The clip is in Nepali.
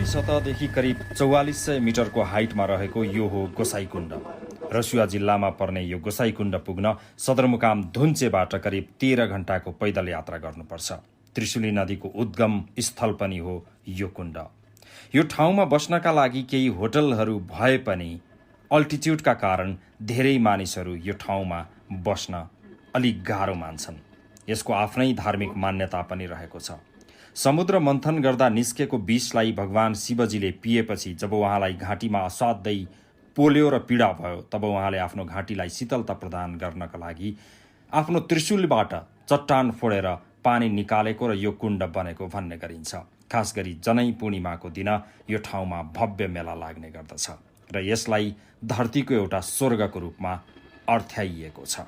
सतहदेखि करिब 4400 मिटरको हाइटमा रहेको यो हो गोसाइँकुण्ड। रसुवा जिल्लामा पर्ने यो गोसाइँकुण्ड पुग्न सदरमुकाम धुन्चेबाट करिब 13 घण्टाको पैदल यात्रा गर्नुपर्छ। त्रिशुली नदीको उद्गम स्थल पनि हो यो कुण्ड। यो ठाउँमा बस्नका लागि केही होटलहरू भए पनि अल्टिट्युडका कारण धेरै मानिसहरू यो ठाउँमा बस्न अलिक गाह्रो मान्छन्। यसको आफ्नै धार्मिक मान्यता पनि रहेको छ। समुद्र मन्थन गर्दा निस्केको विषलाई भगवान शिवजीले पिएपछि जब उहाँलाई घाँटीमा असाध्यै पोल्यो र पीडा भयो, तब उहाँले आफ्नो घाँटीलाई शीतलता प्रदान गर्नका लागि आफ्नो त्रिशूलबाट चट्टान फोडेर पानी निकालेको र यो कुण्ड बनेको भन्ने गरिन्छ। खास गरी जनै पूर्णिमाको दिन यो ठाउँमा भव्य मेला लाग्ने गर्दछ र यसलाई धरतीको एउटा स्वर्गको रूपमा अर्थ्याइएको छ।